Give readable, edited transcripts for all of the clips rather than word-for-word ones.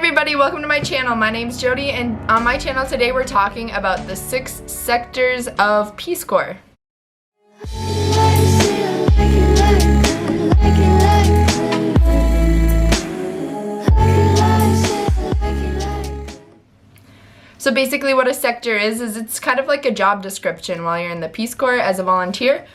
everybody, welcome to my channel. My name's Jodi, and on my channel today we're talking about the 6 sectors of Peace Corps. So basically what a sector is it's kind of like a job description while you're in the Peace Corps as a volunteer.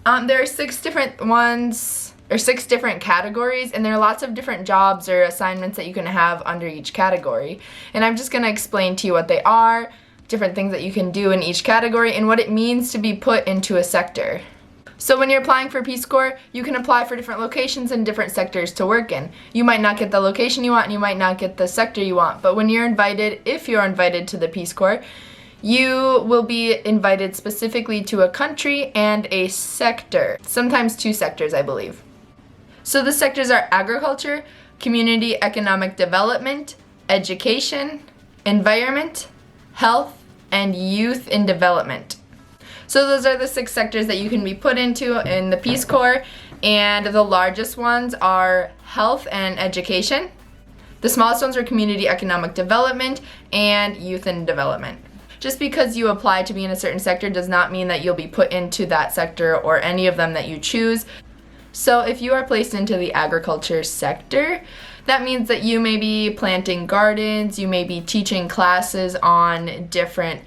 There are 6 different ones, or 6 different categories, and there are lots of different jobs or assignments that you can have under each category. And I'm just going to explain to you what they are, different things that you can do in each category, and what it means to be put into a sector. So when you're applying for Peace Corps, you can apply for different locations and different sectors to work in. You might not get the location you want, and you might not get the sector you want, but when you're invited, if you're invited to the Peace Corps, you will be invited specifically to a country and a sector, sometimes 2 sectors, I believe. So the sectors are agriculture, community economic development, education, environment, health, and youth in development. So those are the 6 sectors that you can be put into in the Peace Corps, and the largest ones are health and education. The smallest ones are community economic development and youth in development. Just because you apply to be in a certain sector does not mean that you'll be put into that sector or any of them that you choose. So if you are placed into the agriculture sector, that means that you may be planting gardens, you may be teaching classes on different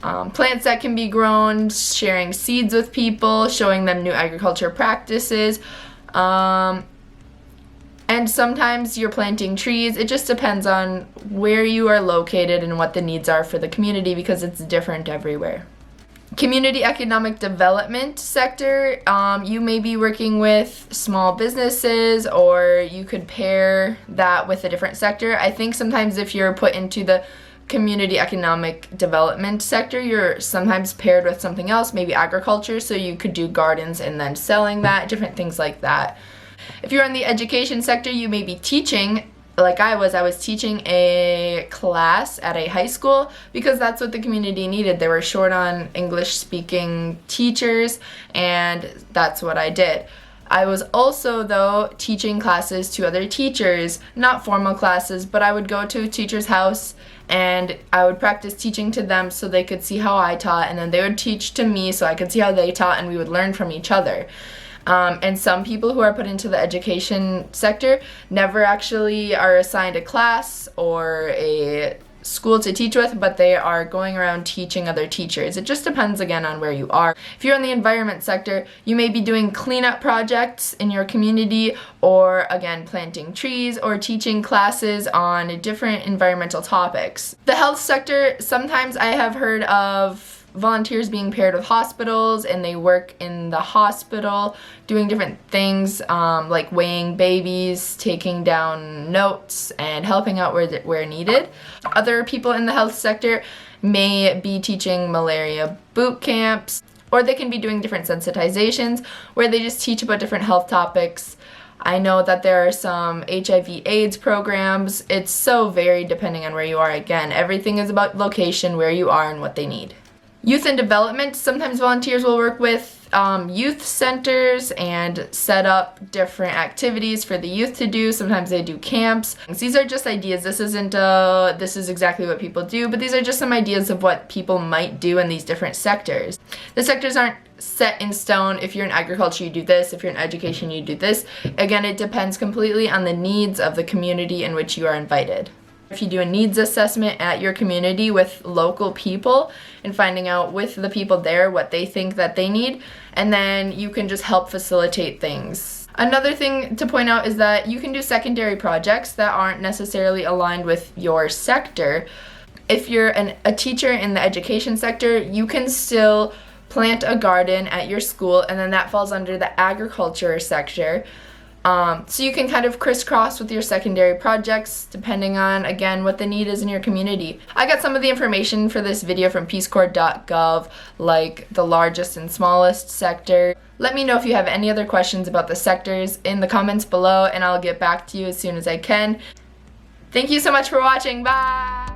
plants that can be grown, sharing seeds with people, showing them new agriculture practices, and sometimes you're planting trees. It just depends on where you are located and what the needs are for the community, because it's different everywhere. Community economic development sector, you may be working with small businesses, or you could pair that with a different sector. I think sometimes if you're put into the community economic development sector, you're sometimes paired with something else, maybe agriculture, so you could do gardens and then selling that, different things like that. If you're in the education sector, you may be teaching, like I was teaching a class at a high school because that's what the community needed. They were short on English-speaking teachers, and that's what I did. I was also, though, teaching classes to other teachers, not formal classes, but I would go to a teacher's house and I would practice teaching to them so they could see how I taught, and then they would teach to me so I could see how they taught, and we would learn from each other. And some people who are put into the education sector never actually are assigned a class or a school to teach with, but they are going around teaching other teachers. It just depends again on where you are. If you're in the environment sector, you may be doing cleanup projects in your community, or again planting trees, or teaching classes on different environmental topics. The health sector, sometimes I have heard of volunteers being paired with hospitals, and they work in the hospital doing different things, like weighing babies, taking down notes, and helping out where needed. Other people in the health sector may be teaching malaria boot camps, or they can be doing different sensitizations where they just teach about different health topics. I know that there are some HIV/AIDS programs. It's so varied depending on where you are. Again, everything is about location, where you are, and what they need. Youth and development, sometimes volunteers will work with youth centers and set up different activities for the youth to do. Sometimes they do camps. These are just ideas. This is exactly what people do, but these are just some ideas of what people might do in these different sectors. The sectors aren't set in stone. If you're in agriculture, you do this. If you're in education, you do this. Again, it depends completely on the needs of the community in which you are invited. If you do a needs assessment at your community with local people and finding out with the people there what they think that they need, and then you can just help facilitate things. Another thing to point out is that you can do secondary projects that aren't necessarily aligned with your sector. If you're a teacher in the education sector, you can still plant a garden at your school, and then that falls under the agriculture sector. So you can kind of crisscross with your secondary projects depending on, again, what the need is in your community. I got some of the information for this video from peacecorps.gov, like the largest and smallest sector. Let me know if you have any other questions about the sectors in the comments below, and I'll get back to you as soon as I can. Thank you so much for watching. Bye!